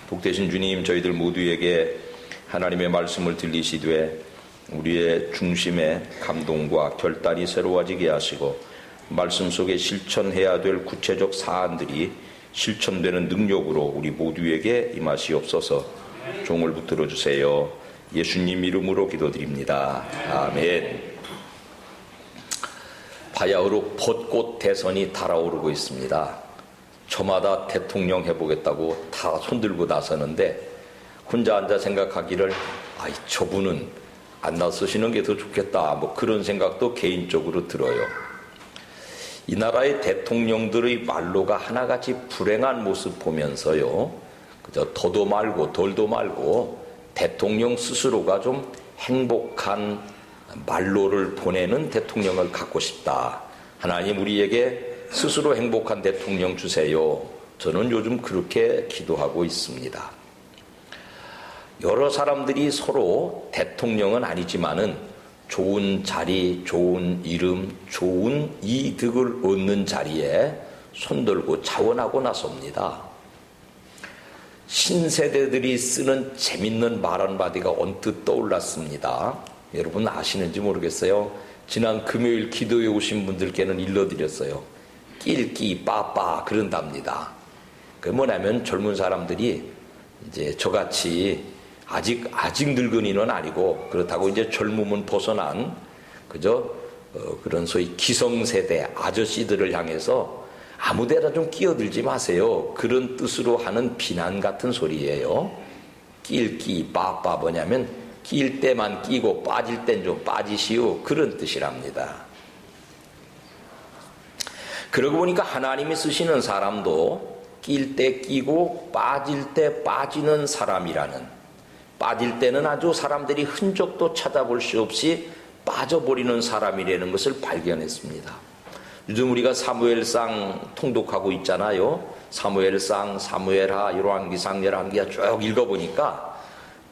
복되신 주님, 저희들 모두에게 하나님의 말씀을 들리시되 우리의 중심에 감동과 결단이 새로워지게 하시고 말씀 속에 실천해야 될 구체적 사안들이 실천되는 능력으로 우리 모두에게 임하시옵소서. 종을 붙들어 주세요. 예수님 이름으로 기도드립니다. 아멘. 바야흐로 벚꽃 대선이 달아오르고 있습니다. 저마다 대통령 해보겠다고 다 손들고 나서는데 혼자 앉아 생각하기를 저분은 안 나서시는 게 더 좋겠다, 뭐 그런 생각도 개인적으로 들어요. 이 나라의 대통령들의 말로가 하나같이 불행한 모습 보면서요, 그저 더도 말고 덜도 말고 대통령 스스로가 좀 행복한 말로를 보내는 대통령을 갖고 싶다. 하나님, 우리에게 스스로 행복한 대통령 주세요. 저는 요즘 그렇게 기도하고 있습니다. 여러 사람들이 서로 대통령은 아니지만은 좋은 자리, 좋은 이름, 좋은 이득을 얻는 자리에 손들고 자원하고 나섭니다. 신세대들이 쓰는 재밌는 말 한마디가 언뜻 떠올랐습니다. 여러분 아시는지 모르겠어요. 지난 금요일 기도에 오신 분들께는 일러드렸어요. 낄끼 빠빠 그런답니다. 그 뭐냐면 젊은 사람들이 이제 저같이 아직 늙은이는 아니고 그렇다고 이제 젊음은 벗어난 그저 그런 소위 기성세대 아저씨들을 향해서 아무데나 좀 끼어들지 마세요. 그런 뜻으로 하는 비난 같은 소리예요. 낄끼 빠빠 뭐냐면 낄 때만 끼고 빠질 땐 좀 빠지시오, 그런 뜻이랍니다. 그러고 보니까 하나님이 쓰시는 사람도 낄 때 끼고 빠질 때 빠지는 사람이라는, 빠질 때는 아주 사람들이 흔적도 찾아볼 수 없이 빠져버리는 사람이라는 것을 발견했습니다. 요즘 우리가 사무엘상 통독하고 있잖아요. 사무엘상, 사무엘하, 열왕기상, 열왕기하 쭉 읽어보니까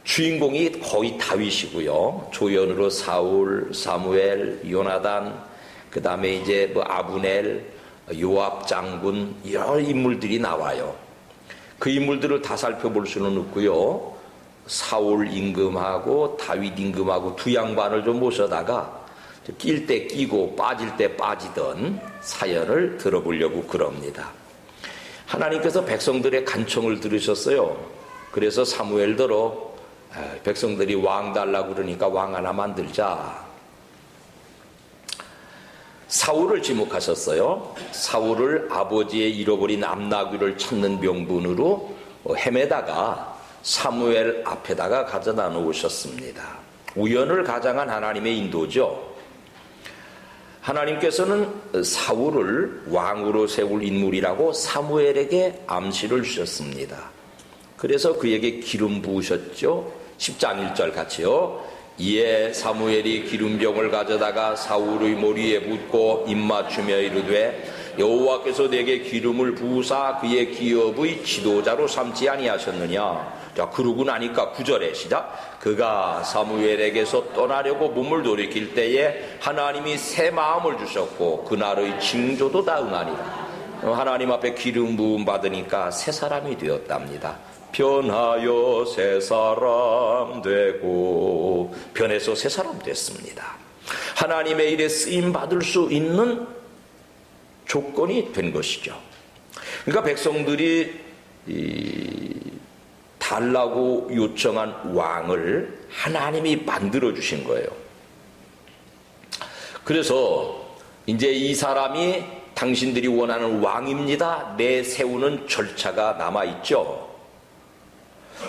주인공이 거의 다윗이고요. 조연으로 사울, 사무엘, 요나단, 그 다음에 이제 아브넬, 요압 장군, 여러 인물들이 나와요. 그 인물들을 다 살펴볼 수는 없고요. 사울 임금하고 다윗 임금하고 두 양반을 좀 모셔다가 낄 때 끼고 빠질 때 빠지던 사연을 들어보려고 그럽니다. 하나님께서 백성들의 간청을 들으셨어요. 그래서 사무엘더러 백성들이 왕 달라고 그러니까 왕 하나 만들자. 사울을 지목하셨어요. 사울을 아버지의 잃어버린 암나귀를 찾는 명분으로 헤매다가 사무엘 앞에다가 가져다 놓으셨습니다. 우연을 가장한 하나님의 인도죠. 하나님께서는 사울을 왕으로 세울 인물이라고 사무엘에게 암시를 주셨습니다. 그래서 그에게 기름 부으셨죠. 10장 1절 같이요. 이에 사무엘이 기름병을 가져다가 사울의 머리에 붓고 입맞추며 이르되 여호와께서 내게 기름을 부으사 그의 기업의 지도자로 삼지 아니하셨느냐. 자, 그러고 나니까 9절에 시작. 그가 사무엘에게서 떠나려고 몸을 돌이킬 때에 하나님이 새 마음을 주셨고 그날의 징조도 다 응하니라. 하나님 앞에 기름 부음 받으니까 새 사람이 되었답니다. 변하여 새 사람 되고, 변해서 새 사람 됐습니다. 하나님의 일에 쓰임 받을 수 있는 조건이 된 것이죠. 그러니까 백성들이 달라고 요청한 왕을 하나님이 만들어 주신 거예요. 그래서 이제 이 사람이 당신들이 원하는 왕입니다. 내세우는 절차가 남아있죠.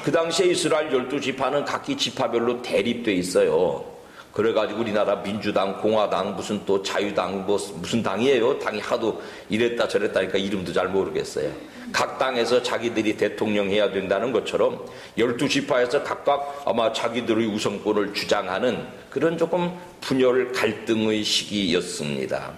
그 당시에 이스라엘 12지파는 각기 지파별로 대립돼 있어요. 그래가지고 우리나라 민주당, 공화당, 무슨 또 자유당, 무슨 당이에요? 당이 하도 이랬다 저랬다니까 이름도 잘 모르겠어요. 각 당에서 자기들이 대통령 해야 된다는 것처럼 12지파에서 각각 아마 자기들의 우선권을 주장하는 그런 조금 분열 갈등의 시기였습니다.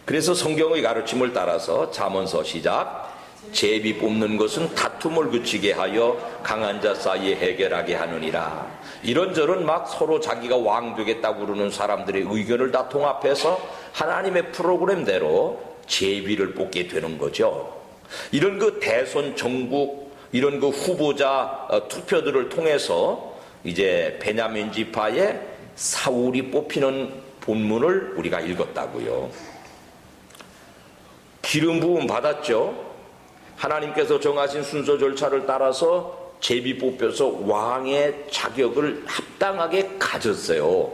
그래서 성경의 가르침을 따라서 잠언서 시작. 제비 뽑는 것은 다툼을 그치게 하여 강한 자 사이에 해결하게 하느니라. 이런저런 막 서로 자기가 왕 되겠다고 그러는 사람들의 의견을 다 통합해서 하나님의 프로그램대로 제비를 뽑게 되는 거죠. 이런 그 대선 전국 이런 그 후보자 투표들을 통해서 이제 베냐민 지파의 사울이 뽑히는 본문을 우리가 읽었다고요. 기름 부음 받았죠. 하나님께서 정하신 순서 절차를 따라서 제비 뽑혀서 왕의 자격을 합당하게 가졌어요.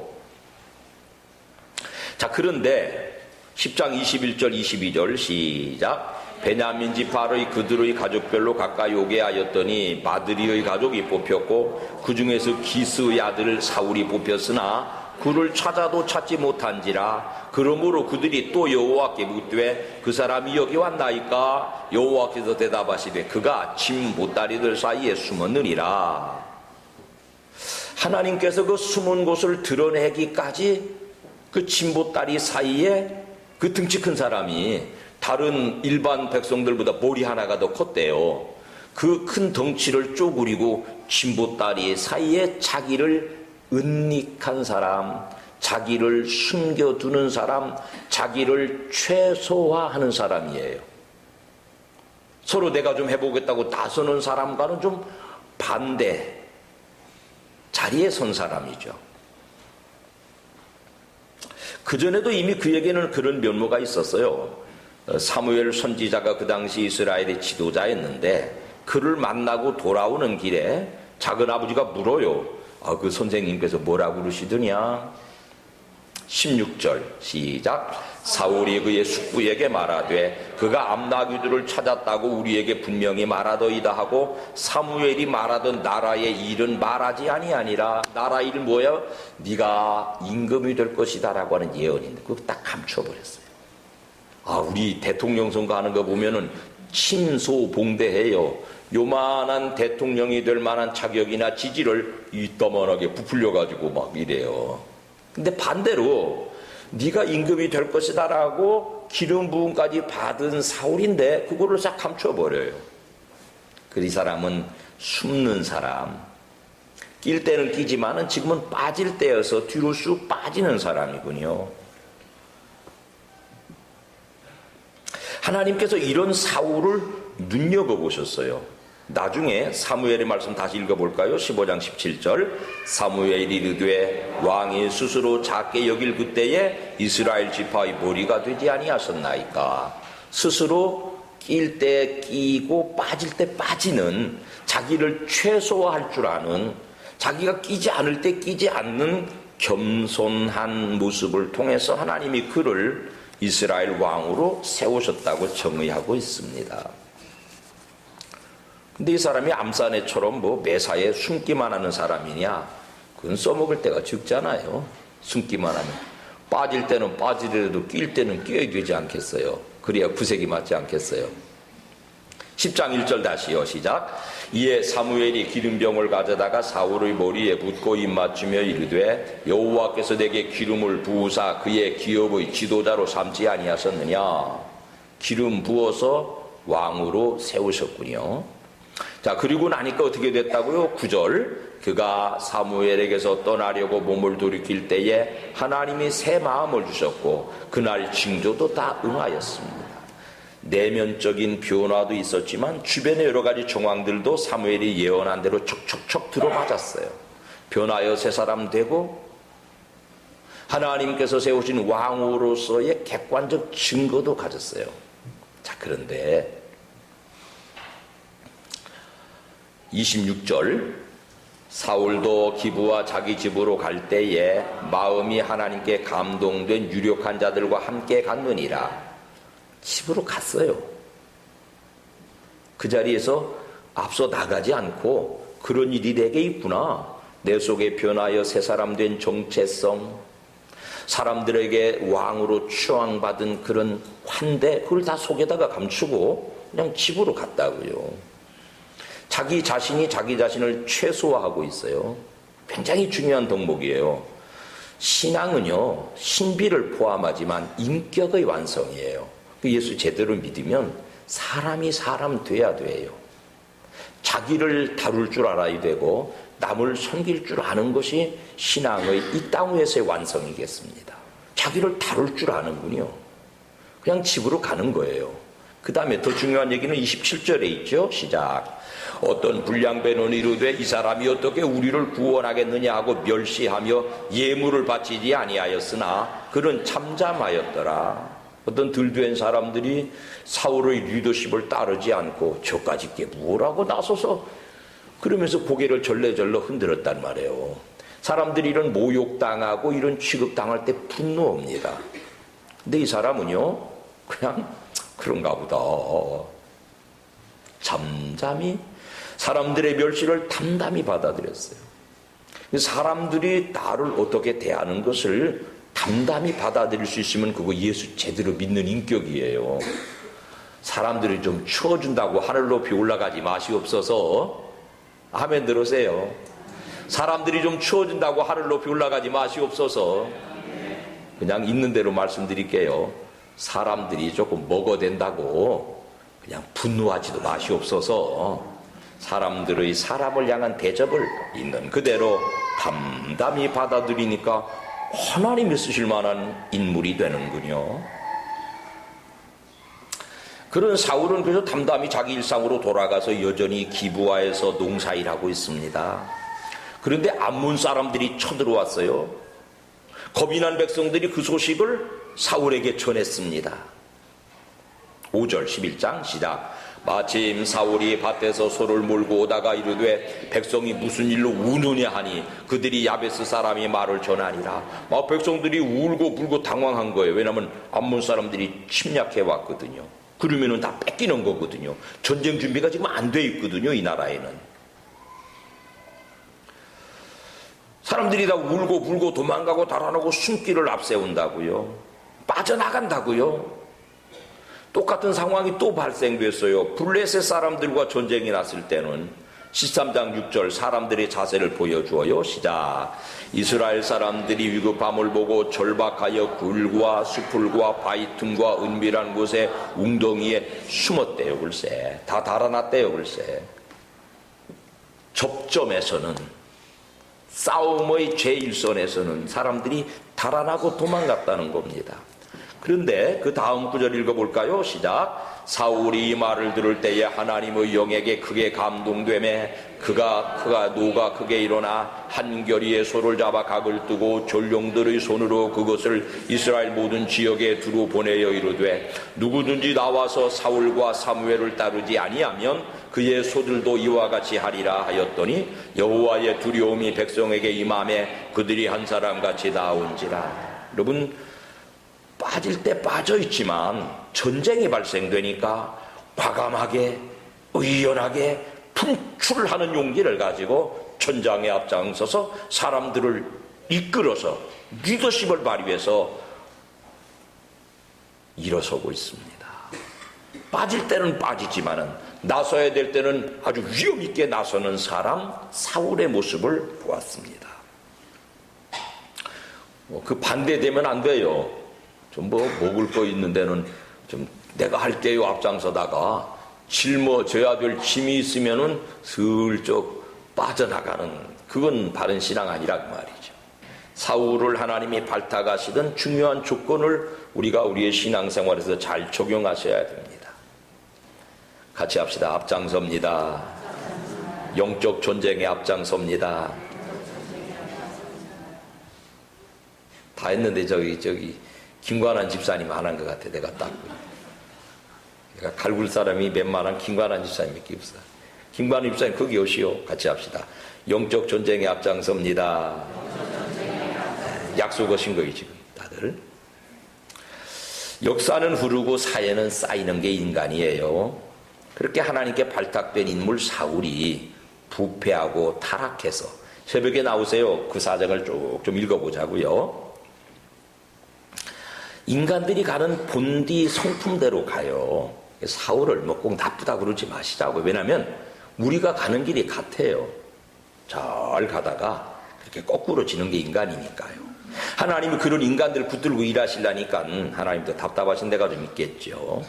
자, 그런데 10장 21절 22절 시작. 베냐민 지파의 그들의 가족별로 가까이 오게 하였더니 마드리의 가족이 뽑혔고 그 중에서 기스의 아들 사울이 뽑혔으나 그를 찾아도 찾지 못한지라. 그러므로 그들이 또 여호와께 묻되 그 사람이 여기 왔나이까? 여호와께서 대답하시되 그가 짐 보따리들 사이에 숨었느니라. 하나님께서 그 숨은 곳을 드러내기까지 그 짐 보따리 사이에 그 등치 큰 사람이 다른 일반 백성들보다 머리 하나가 더 컸대요. 그 큰 덩치를 쪼그리고 짐 보따리 사이에 자기를 은닉한 사람, 자기를 숨겨두는 사람, 자기를 최소화하는 사람이에요. 서로 내가 좀 해보겠다고 나서는 사람과는 좀 반대 자리에 선 사람이죠. 그전에도 이미 그에게는 그런 면모가 있었어요. 사무엘 선지자가 그 당시 이스라엘의 지도자였는데 그를 만나고 돌아오는 길에 작은아버지가 물어요. 그 선생님께서 뭐라고 그러시더냐? 16절 시작. 사울이 그의 숙부에게 말하되 그가 암나귀들을 찾았다고 우리에게 분명히 말하더이다 하고 사무엘이 말하던 나라의 일은 말하지 아니하니라. 나라 일 뭐야? 네가 임금이 될 것이다 라고 하는 예언인데 그거 딱 감춰버렸어요. 우리 대통령 선거하는 거 보면은 친소봉대해요. 요만한 대통령이 될 만한 자격이나 지지를 이따만하게 부풀려가지고 막 이래요. 근데 반대로 네가 임금이 될 것이다 라고 기름 부음까지 받은 사울인데 그거를 싹 감춰버려요. 이 사람은 숨는 사람, 낄 때는 끼지만은 지금은 빠질 때여서 뒤로 쑥 빠지는 사람이군요. 하나님께서 이런 사울을 눈여겨보셨어요. 나중에 사무엘의 말씀 다시 읽어볼까요? 15장 17절. 사무엘이 이르되 왕이 스스로 작게 여길 그때에 이스라엘 지파의 머리가 되지 아니하셨나이까. 스스로 낄 때 끼고 빠질 때 빠지는, 자기를 최소화할 줄 아는, 자기가 끼지 않을 때 끼지 않는 겸손한 모습을 통해서 하나님이 그를 이스라엘 왕으로 세우셨다고 정의하고 있습니다. 근데 이 사람이 암사내처럼 매사에 숨기만 하는 사람이냐? 그건 써먹을 때가 적잖아요. 숨기만 하면. 빠질 때는 빠지더라도 낄 때는 끼어야 되지 않겠어요? 그래야 구색이 맞지 않겠어요? 10장 1절 다시요. 시작. 이에 사무엘이 기름병을 가져다가 사울의 머리에 붓고 입맞추며 이르되 여호와께서 내게 기름을 부으사 그의 기업의 지도자로 삼지 아니하셨느냐. 기름 부어서 왕으로 세우셨군요. 자, 그리고 나니까 어떻게 됐다고요? 9절. 그가 사무엘에게서 떠나려고 몸을 돌이킬 때에 하나님이 새 마음을 주셨고 그날 징조도 다 응하였습니다. 내면적인 변화도 있었지만 주변의 여러 가지 정황들도 사무엘이 예언한 대로 척척척 들어맞았어요. 변하여 새 사람 되고 하나님께서 세우신 왕으로서의 객관적 증거도 가졌어요. 자, 그런데 26절. 사울도 기브와 자기 집으로 갈 때에 마음이 하나님께 감동된 유력한 자들과 함께 갔느니라. 집으로 갔어요. 그 자리에서 앞서 나가지 않고 그런 일이 내게 있구나. 내 속에 변하여 새 사람 된 정체성, 사람들에게 왕으로 추앙받은 그런 환대, 그걸 다 속에다가 감추고 그냥 집으로 갔다고요. 자기 자신이 자기 자신을 최소화하고 있어요. 굉장히 중요한 덕목이에요. 신앙은요, 신비를 포함하지만 인격의 완성이에요. 예수 제대로 믿으면 사람이 사람 돼야 돼요. 자기를 다룰 줄 알아야 되고 남을 섬길 줄 아는 것이 신앙의 이 땅에서의 완성이겠습니다. 자기를 다룰 줄 아는군요. 그냥 집으로 가는 거예요. 그 다음에 더 중요한 얘기는 27절에 있죠. 시작. 어떤 불량배는 이르되 이 사람이 어떻게 우리를 구원하겠느냐 하고 멸시하며 예물을 바치지 아니하였으나 그는 잠잠하였더라. 어떤 들된 사람들이 사울의 리더십을 따르지 않고 저까지 게 뭐라고 나서서 그러면서 고개를 절레절레 흔들었단 말이에요. 사람들이 이런 모욕당하고 이런 취급당할 때 분노합니다. 근데 이 사람은요 그냥 그런가 보다 잠잠히 사람들의 멸시를 담담히 받아들였어요. 사람들이 나를 어떻게 대하는 것을 담담히 받아들일 수 있으면 그거 예수 제대로 믿는 인격이에요. 사람들이 좀 추워준다고 하늘 높이 올라가지 마시옵소서. 아멘 들으세요. 사람들이 좀 추워준다고 하늘 높이 올라가지 마시옵소서. 그냥 있는 대로 말씀드릴게요. 사람들이 조금 먹어댄다고 그냥 분노하지도 마시옵소서. 사람들의 사람을 향한 대접을 있는 그대로 담담히 받아들이니까 하나님이 쓰실 만한 인물이 되는군요. 그런 사울은 그래서 담담히 자기 일상으로 돌아가서 여전히 기브아에서 농사일하고 있습니다. 그런데 암몬 사람들이 쳐들어왔어요. 겁이 난 백성들이 그 소식을 사울에게 전했습니다. 5절 11장 시작. 마침 사울이 밭에서 소를 몰고 오다가 이르되 백성이 무슨 일로 우느냐 하니 그들이 야베스 사람이 말을 전하니라. 막 백성들이 울고 불고 당황한 거예요. 왜냐하면 암몬 사람들이 침략해 왔거든요. 그러면은 다 뺏기는 거거든요. 전쟁 준비가 지금 안 돼 있거든요. 이 나라에는. 사람들이 다 울고 불고 도망가고 달아나고 숨길을 앞세운다고요. 빠져나간다고요. 똑같은 상황이 또 발생됐어요. 블레셋 사람들과 전쟁이 났을 때는 13장 6절 사람들의 자세를 보여주어요. 시작. 이스라엘 사람들이 위급함을 보고 절박하여 굴과 수풀과 바위 틈과 은밀한 곳에 웅덩이에 숨었대요. 글쎄 다 달아났대요. 글쎄 접점에서는 싸움의 제1선에서는 사람들이 달아나고 도망갔다는 겁니다. 그런데 그 다음 구절 읽어볼까요? 시작. 사울이 이 말을 들을 때에 하나님의 영에게 크게 감동되매 그가 노가 크게 일어나 한결이의 소를 잡아 각을 뜨고 졸룡들의 손으로 그것을 이스라엘 모든 지역에 두루 보내어 이르되 누구든지 나와서 사울과 사무엘을 따르지 아니하면 그의 소들도 이와 같이 하리라 하였더니 여호와의 두려움이 백성에게 임하매 그들이 한 사람같이 나온지라. 여러분 빠질 때 빠져있지만 전쟁이 발생되니까 과감하게 의연하게 분출하는 용기를 가지고 전장에 앞장서서 사람들을 이끌어서 리더십을 발휘해서 일어서고 있습니다. 빠질 때는 빠지지만은 나서야 될 때는 아주 위험 있게 나서는 사람 사울의 모습을 보았습니다. 그 반대되면 안 돼요. 좀 먹을 거 있는 데는 좀 내가 할게요 앞장서다가 짊어져야 될 짐이 있으면은 슬쩍 빠져나가는 그건 바른 신앙 아니라 그 말이죠. 사울을 하나님이 발탁하시던 중요한 조건을 우리가 우리의 신앙생활에서 잘 적용하셔야 됩니다. 같이 합시다. 앞장섭니다. 영적 전쟁에 앞장섭니다. 다 했는데 저기 김관한 집사님 안 한 것 같아. 내가 딱 내가 갈굴 사람이 웬만한 김관한 집사님밖에 없어. 김관한 집사님 거기 오시오. 같이 합시다. 영적 전쟁에 앞장섭니다. 약속하신 거예요 지금 다들. 역사는 흐르고 사회는 쌓이는 게 인간이에요. 그렇게 하나님께 발탁된 인물 사울이 부패하고 타락해서 새벽에 나오세요. 그 사정을 쭉 좀 읽어보자고요. 인간들이 가는 본디 성품대로 가요. 사울을 뭐 꼭 나쁘다 그러지 마시자고. 왜냐하면 우리가 가는 길이 같아요. 잘 가다가 그렇게 거꾸로 지는 게 인간이니까요. 하나님이 그런 인간들을 붙들고 일하시려니까 하나님도 답답하신 데가 좀 있겠죠.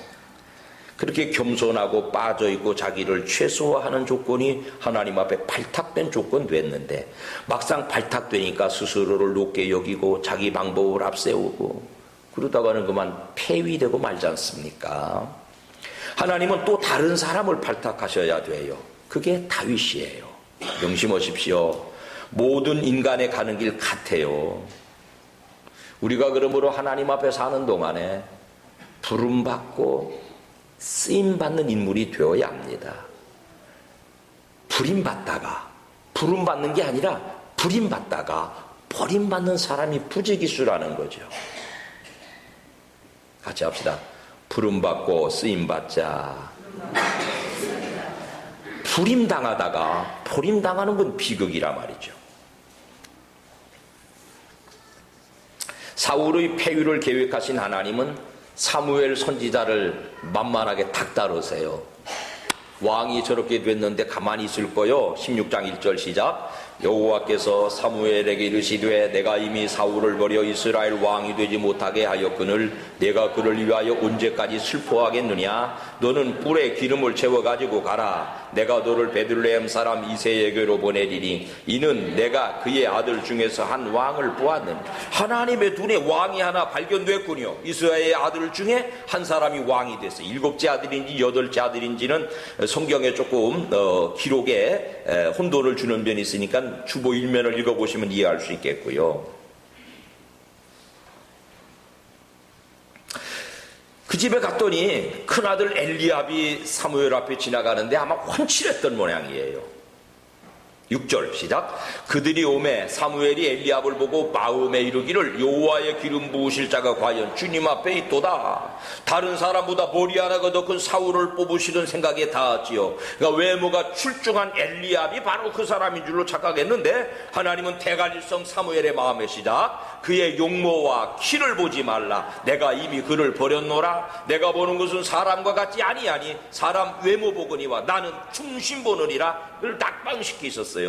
그렇게 겸손하고 빠져있고 자기를 최소화하는 조건이 하나님 앞에 발탁된 조건 됐는데 막상 발탁되니까 스스로를 높게 여기고 자기 방법을 앞세우고 그러다가는 그만 폐위되고 말지 않습니까? 하나님은 또 다른 사람을 발탁하셔야 돼요. 그게 다윗이에요. 명심하십시오. 모든 인간의 가는 길 같아요. 우리가 그러므로 하나님 앞에 사는 동안에 부름받고 쓰임받는 인물이 되어야 합니다. 부림받다가, 부름받는 게 아니라 부림받다가 버림받는 사람이 부지기수라는 거죠. 같이 합시다. 부름받고 쓰임받자. 부림당하다가 버림당하는 건 비극이라 말이죠. 사울의 폐위를 계획하신 하나님은 사무엘 선지자를 만만하게 닥달하세요. 왕이 저렇게 됐는데 가만히 있을 거요. 16장 1절 시작. 여호와께서 사무엘에게 이르시되 내가 이미 사울을 버려 이스라엘 왕이 되지 못하게 하였거늘 내가 그를 위하여 언제까지 슬퍼하겠느냐. 너는 뿔에 기름을 채워 가지고 가라. 내가 너를 베들레헴 사람 이새에게로 보내리니 이는 내가 그의 아들 중에서 한 왕을 보았느니. 하나님의 눈에 왕이 하나 발견됐군요. 이스라엘의 아들 중에 한 사람이 왕이 됐어요. 7째 아들인지 8째 아들인지는 성경에 조금 기록에 혼돈을 주는 면이 있으니까 주보 일면을 읽어보시면 이해할 수 있겠고요. 그 집에 갔더니 큰아들 엘리압이 사무엘 앞에 지나가는데 아마 훤칠했던 모양이에요. 6절 시작. 그들이 오매 사무엘이 엘리압을 보고 마음에 이르기를 여호와의 기름 부으실 자가 과연 주님 앞에 있도다. 다른 사람보다 머리 하나가 더 큰 사울을 뽑으시던 생각에 닿았지요. 그러니까 외모가 출중한 엘리압이 바로 그 사람인 줄로 착각했는데 하나님은 대갈일성 사무엘의 마음의 시작. 그의 용모와 키를 보지 말라. 내가 이미 그를 버렸노라. 내가 보는 것은 사람과 같지 아니하니 사람 외모 보거니와 나는 중심 보느니라. 그를 낙방시키셨어요.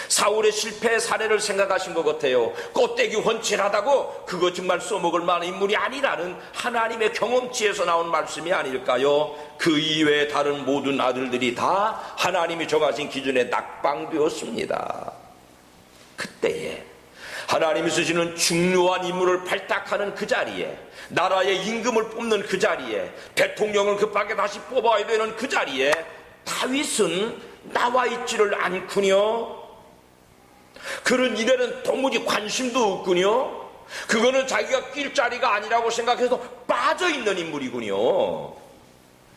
사울의 실패의 사례를 생각하신 것 같아요. 껍데기 훤칠하다고 그거 정말 써먹을 만한 인물이 아니라는 하나님의 경험치에서 나온 말씀이 아닐까요? 그 이외의 다른 모든 아들들이 다 하나님이 정하신 기준에 낙방되었습니다. 그때에 하나님이 쓰시는 중요한 인물을 발탁하는 그 자리에, 나라의 임금을 뽑는 그 자리에, 대통령을 급하게 다시 뽑아야 되는 그 자리에 다윗은 나와 있지를 않군요. 그런 일에는 도무지 관심도 없군요. 그거는 자기가 낄 자리가 아니라고 생각해서 빠져있는 인물이군요.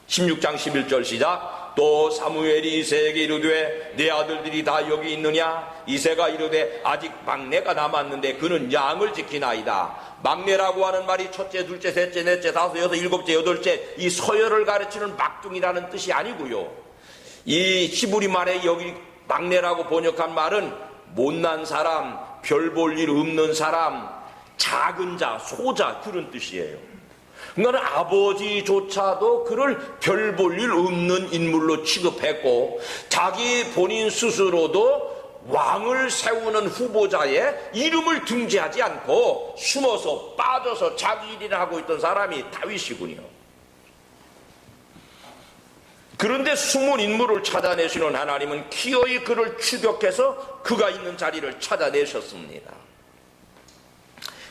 16장 11절 시작. 또 사무엘이 이새에게 이르되 내 아들들이 다 여기 있느냐. 이새가 이르되 아직 막내가 남았는데 그는 양을 지키나이다. 막내라고 하는 말이 첫째, 둘째, 셋째, 넷째, 다섯, 여섯, 일곱째, 여덟째 이 서열을 가르치는 막둥이라는 뜻이 아니고요. 이 히브리 말에 여기 막내라고 번역한 말은 못난 사람, 별 볼 일 없는 사람, 작은 자, 소자 그런 뜻이에요. 그러니까 아버지조차도 그를 별 볼 일 없는 인물로 취급했고 자기 본인 스스로도 왕을 세우는 후보자의 이름을 등재하지 않고 숨어서 빠져서 자기 일이나 하고 있던 사람이 다윗이군요. 그런데 숨은 인물을 찾아내시는 하나님은 기어이 그를 추격해서 그가 있는 자리를 찾아내셨습니다.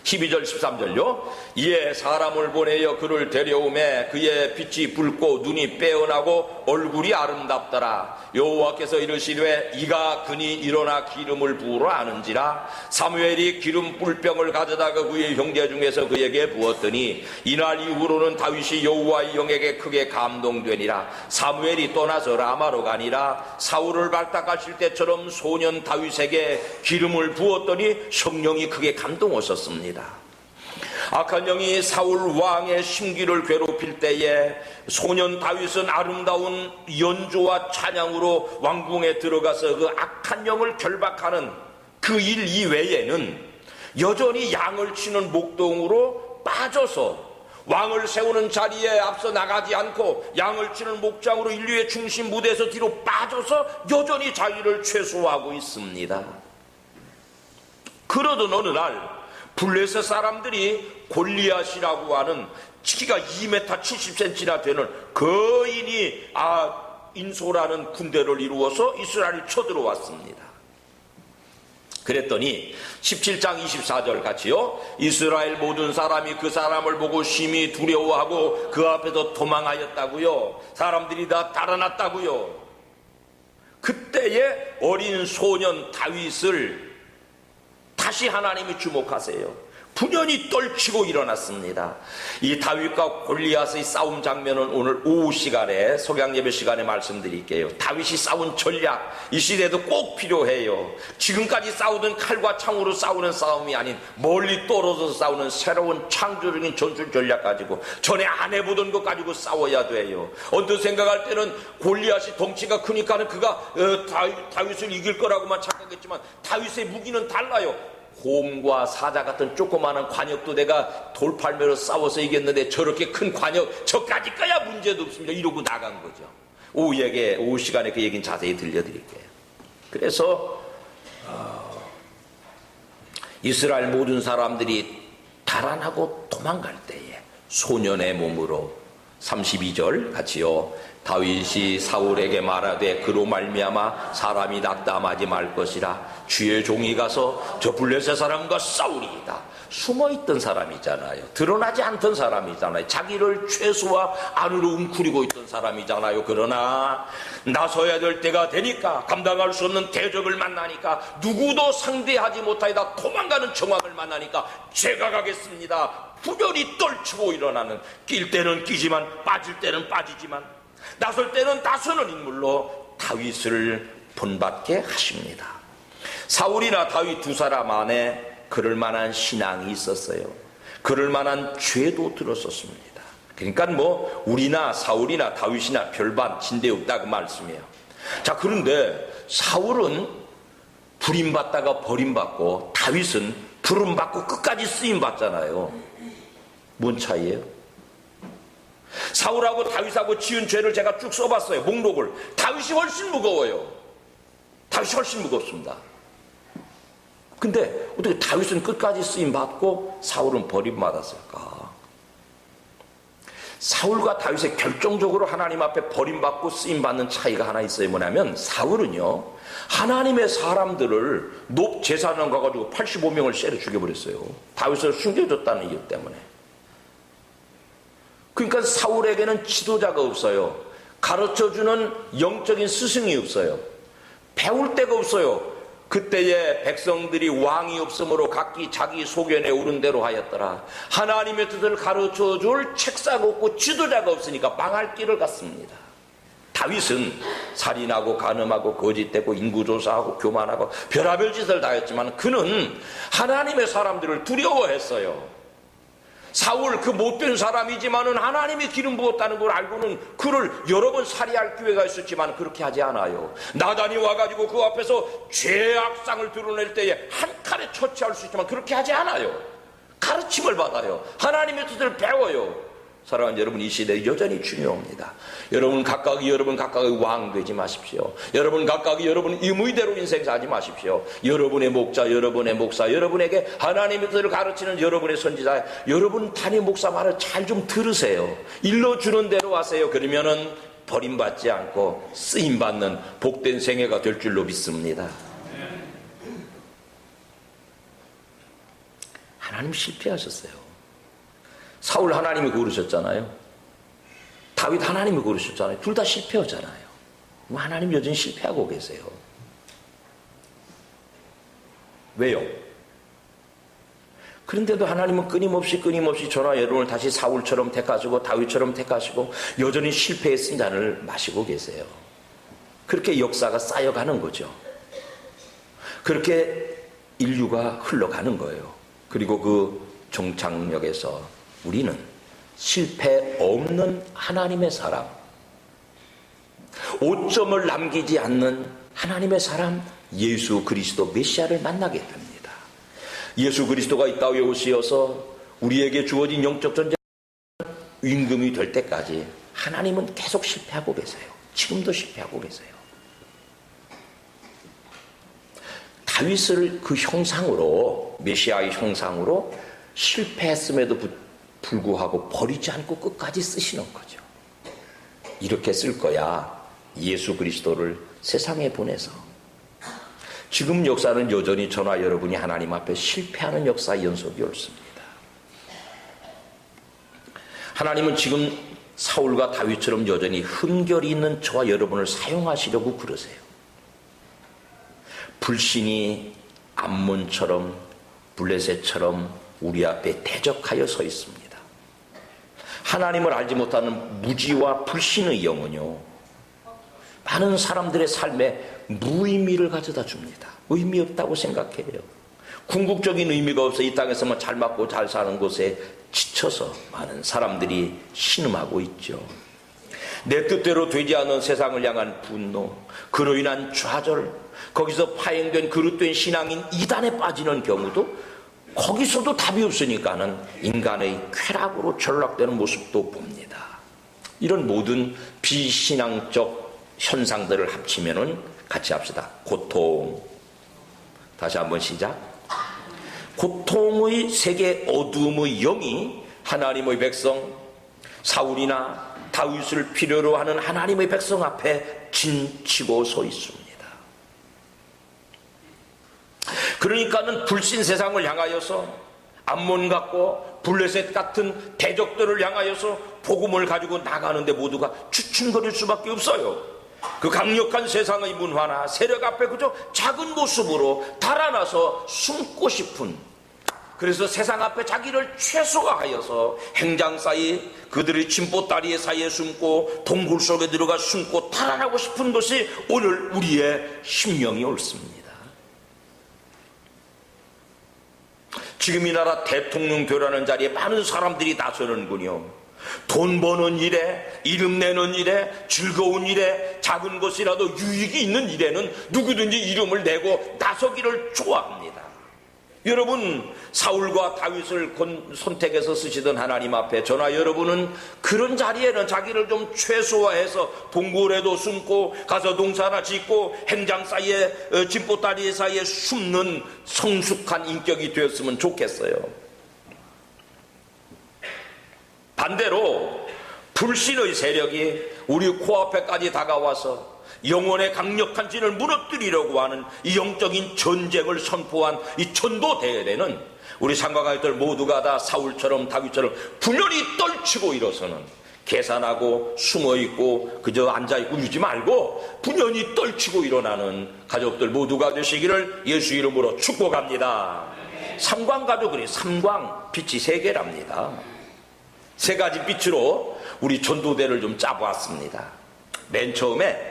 12절 13절요. 이에 사람을 보내어 그를 데려오매 그의 빛이 붉고 눈이 빼어나고 얼굴이 아름답더라. 여호와께서 이르시되 이가 그니 일어나 기름을 부으라 하는지라. 사무엘이 기름 뿔병을 가져다가 그의 형제 중에서 그에게 부었더니 이날 이후로는 다윗이 여호와의 영에게 크게 감동되니라. 사무엘이 떠나서 라마로 가니라. 사울을 발탁하실 때처럼 소년 다윗에게 기름을 부었더니 성령이 크게 감동하셨습니다. 악한 영이 사울 왕의 심기를 괴롭힐 때에 소년 다윗은 아름다운 연주와 찬양으로 왕궁에 들어가서 그 악한 영을 결박하는 그 일 이외에는 여전히 양을 치는 목동으로 빠져서 왕을 세우는 자리에 앞서 나가지 않고 양을 치는 목장으로 인류의 중심 무대에서 뒤로 빠져서 여전히 자유를 최소화하고 있습니다. 그러던 어느 날 블레셋 사람들이 골리앗이라고 하는 키가 2m 70cm나 되는 거인이 인소라는 군대를 이루어서 이스라엘을 쳐들어왔습니다. 그랬더니 17장 24절 같이요, 이스라엘 모든 사람이 그 사람을 보고 심히 두려워하고 그 앞에서 도망하였다고요. 사람들이 다 달아났다고요. 그때의 어린 소년 다윗을 다시 하나님이 주목하세요. 분연히 떨치고 일어났습니다. 이 다윗과 골리앗의 싸움 장면은 오늘 오후 시간에, 석양예배 시간에 말씀드릴게요. 다윗이 싸운 전략, 이 시대에도 꼭 필요해요. 지금까지 싸우던 칼과 창으로 싸우는 싸움이 아닌 멀리 떨어져서 싸우는 새로운 창조적인 전술 전략 가지고, 전에 안 해보던 것 가지고 싸워야 돼요. 언뜻 생각할 때는 골리앗이 덩치가 크니까는 그가 다윗을 이길 거라고만 착각했지만 다윗의 무기는 달라요. 곰과 사자 같은 조그마한 관역도 내가 돌팔매로 싸워서 이겼는데 저렇게 큰 관역 저까지 거야 문제도 없습니다. 이러고 나간 거죠. 오후 시간에 그 얘기는 자세히 들려드릴게요. 그래서 이스라엘 모든 사람들이 달아나고 도망갈 때에 소년의 몸으로 32절 같이요, 다윗이 사울에게 말하되 그로 말미암아 사람이 낙담하지 말 것이라. 주의 종이 가서 저 블레셋 사람과 싸우리이다. 숨어있던 사람이잖아요. 드러나지 않던 사람이잖아요. 자기를 최소화 안으로 웅크리고 있던 사람이잖아요. 그러나 나서야 될 때가 되니까, 감당할 수 없는 대적을 만나니까, 누구도 상대하지 못하다 도망가는 정황을 만나니까 제가 가겠습니다. 분연히 떨치고 일어나는, 낄 때는 끼지만 빠질 때는 빠지지만 나설 때는 나서는 인물로 다윗을 본받게 하십니다. 사울이나 다윗 두 사람 안에 그럴 만한 신앙이 있었어요. 그럴 만한 죄도 들었었습니다. 그러니까 뭐 우리나 사울이나 다윗이나 별반 진대 없다 그 말씀이에요. 자, 그런데 사울은 부림받다가 버림받고 다윗은 부름받고 끝까지 쓰임받잖아요. 뭔 차이예요? 사울하고 다윗하고 지은 죄를 제가 쭉 써봤어요. 목록을. 다윗이 훨씬 무거워요. 다윗이 훨씬 무겁습니다. 근데 어떻게 다윗은 끝까지 쓰임받고 사울은 버림받았을까? 사울과 다윗의 결정적으로 하나님 앞에 버림받고 쓰임받는 차이가 하나 있어요. 뭐냐면 사울은요, 하나님의 사람들을 재산을 가가지고 85명을 쎄려 죽여버렸어요. 다윗을 숨겨줬다는 이유 때문에. 그러니까 사울에게는 지도자가 없어요. 가르쳐주는 영적인 스승이 없어요. 배울 데가 없어요. 그때의 백성들이 왕이 없으므로 각기 자기 소견에 오른 대로 하였더라. 하나님의 뜻을 가르쳐줄 책사가 없고 지도자가 없으니까 망할 길을 갔습니다. 다윗은 살인하고 간음하고 거짓되고 인구조사하고 교만하고 별의별 짓을 다 했지만 그는 하나님의 사람들을 두려워했어요. 사울 그 못된 사람이지만은 하나님이 기름 부었다는 걸 알고는 그를 여러 번 살해할 기회가 있었지만 그렇게 하지 않아요. 나단이 와가지고 그 앞에서 죄악상을 드러낼 때에 한 칼에 처치할 수 있지만 그렇게 하지 않아요. 가르침을 받아요. 하나님의 뜻을 배워요. 사랑하는 여러분, 이 시대에 여전히 중요합니다. 여러분 각각의 왕 되지 마십시오. 여러분 각각이 여러분 의무대로 인생 살지 마십시오. 여러분의 목자, 여러분의 목사, 여러분에게 하나님의 뜻을 가르치는 여러분의 선지자, 여러분 담임 목사 말을 잘 좀 들으세요. 일러주는 대로 하세요. 그러면은 버림받지 않고 쓰임받는 복된 생애가 될 줄로 믿습니다. 하나님 실패하셨어요. 사울 하나님이 고르셨잖아요. 다윗 하나님이 고르셨잖아요. 둘 다 실패하잖아요. 하나님 여전히 실패하고 계세요. 왜요? 그런데도 하나님은 끊임없이 저나 여러분을 다시 사울처럼 택하시고 다윗처럼 택하시고 여전히 실패의 쓴 잔을 마시고 계세요. 그렇게 역사가 쌓여가는 거죠. 그렇게 인류가 흘러가는 거예요. 그리고 그 종착역에서 우리는 실패 없는 하나님의 사람, 오점을 남기지 않는 하나님의 사람 예수 그리스도 메시아를 만나게 됩니다. 예수 그리스도가 이 땅에 오시어서 우리에게 주어진 영적 전쟁 임금이 될 때까지 하나님은 계속 실패하고 계세요. 지금도 실패하고 계세요. 다윗을 그 형상으로, 메시아의 형상으로 실패했음에도 불구하고 버리지 않고 끝까지 쓰시는 거죠. 이렇게 쓸 거야 예수 그리스도를 세상에 보내서 지금 역사는 여전히 저나 여러분이 하나님 앞에 실패하는 역사 연속이 옳습니다. 하나님은 지금 사울과 다윗처럼 여전히 흠결이 있는 저와 여러분을 사용하시려고 그러세요. 불신이 암몬처럼 블레셋처럼 우리 앞에 대적하여 서 있습니다. 하나님을 알지 못하는 무지와 불신의 영은요, 많은 사람들의 삶에 무의미를 가져다 줍니다. 의미 없다고 생각해요. 궁극적인 의미가 없어 이 땅에서만 잘 맞고 잘 사는 곳에 지쳐서 많은 사람들이 신음하고 있죠. 내 뜻대로 되지 않은 세상을 향한 분노, 그로 인한 좌절, 거기서 파행된 그릇된 신앙인 이단에 빠지는 경우도 거기서도 답이 없으니까는 인간의 쾌락으로 전락되는 모습도 봅니다. 이런 모든 비신앙적 현상들을 합치면은 같이 합시다. 고통. 다시 한번 시작. 고통의 세계 어두움의 영이 하나님의 백성 사울이나 다윗을 필요로 하는 하나님의 백성 앞에 진치고 서 있습니다. 그러니까는 불신 세상을 향하여서 암몬 같고 블레셋 같은 대적들을 향하여서 복음을 가지고 나가는데 모두가 주춤거릴 수밖에 없어요. 그 강력한 세상의 문화나 세력 앞에 그저 작은 모습으로 달아나서 숨고 싶은, 그래서 세상 앞에 자기를 최소화하여서 행장 사이 그들의 침보다리 사이에 숨고 동굴 속에 들어가 숨고 달아나고 싶은 것이 오늘 우리의 심령이 옳습니다. 지금 이 나라 대통령 되라는 자리에 많은 사람들이 나서는군요. 돈 버는 일에, 이름 내는 일에, 즐거운 일에, 작은 것이라도 유익이 있는 일에는 누구든지 이름을 내고 나서기를 좋아합니다. 여러분, 사울과 다윗을 선택해서 쓰시던 하나님 앞에 저나 여러분은 그런 자리에는 자기를 좀 최소화해서 동굴에도 숨고 가서 농사나 짓고 행장 사이에 진보다리 사이에 숨는 성숙한 인격이 되었으면 좋겠어요. 반대로 불신의 세력이 우리 코앞에까지 다가와서 영혼의 강력한 진을 무너뜨리려고 하는 이 영적인 전쟁을 선포한 이 전도대회는 우리 상관가족들 모두가 다 사울처럼 다윗처럼 분열이 떨치고 일어서는, 계산하고 숨어있고 그저 앉아있고 이러지 말고 분열이 떨치고 일어나는 가족들 모두가 되시기를 예수 이름으로 축복합니다. 삼광가족은 삼광, 빛이 세 개랍니다. 세 가지 빛으로 우리 전도대를 좀 짜보았습니다. 맨 처음에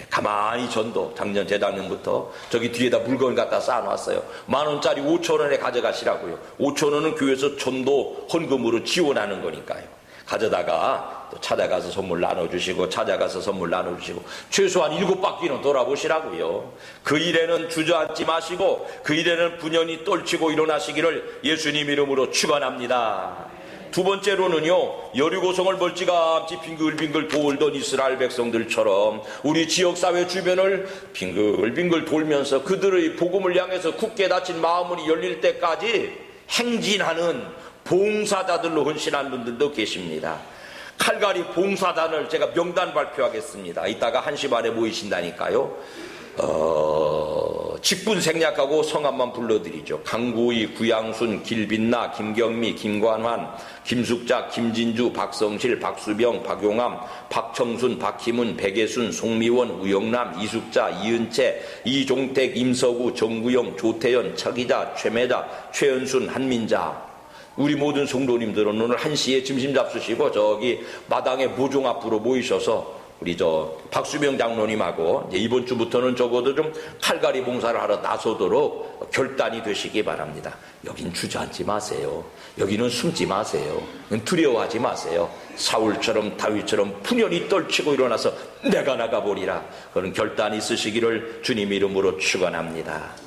가만히 전도, 작년 재작년부터 저기 뒤에다 물건 갖다 쌓아놨어요. 10,000원짜리 5,000원에 가져가시라고요. 5,000원은 교회에서 전도 헌금으로 지원하는 거니까요. 가져다가 또 찾아가서 선물 나눠주시고 찾아가서 선물 나눠주시고 최소한 7바퀴는 돌아보시라고요. 그 일에는 주저앉지 마시고 그 일에는 분연히 떨치고 일어나시기를 예수님 이름으로 축원합니다. 두 번째로는요, 여리고성을 멀찌감치 빙글빙글 돌던 이스라엘 백성들처럼 우리 지역사회 주변을 빙글빙글 돌면서 그들의 복음을 향해서 굳게 닫힌 마음이 열릴 때까지 행진하는 봉사자들로 헌신한 분들도 계십니다. 칼갈이 봉사단을 제가 명단 발표하겠습니다. 이따가 1시 반에 모이신다니까요. 직분 생략하고 성함만 불러드리죠. 강구이, 구양순, 길빛나, 김경미, 김관환, 김숙자, 김진주, 박성실, 박수병, 박용암, 박청순, 박희문, 백예순, 송미원, 우영남, 이숙자, 이은채, 이종택, 임서구, 정구영, 조태현, 차기자, 최매자, 최연순, 한민자. 우리 모든 성도님들은 오늘 1시에 점심 잡수시고 저기 마당에 모종 앞으로 모이셔서 우리 박수병 장로님하고 이번 주부터는 적어도 좀 칼갈이 봉사를 하러 나서도록 결단이 되시기 바랍니다. 여긴 주저앉지 마세요. 여기는 숨지 마세요. 두려워하지 마세요. 사울처럼 다윗처럼 분연히 떨치고 일어나서 내가 나가보리라. 그런 결단이 있으시기를 주님 이름으로 축원합니다.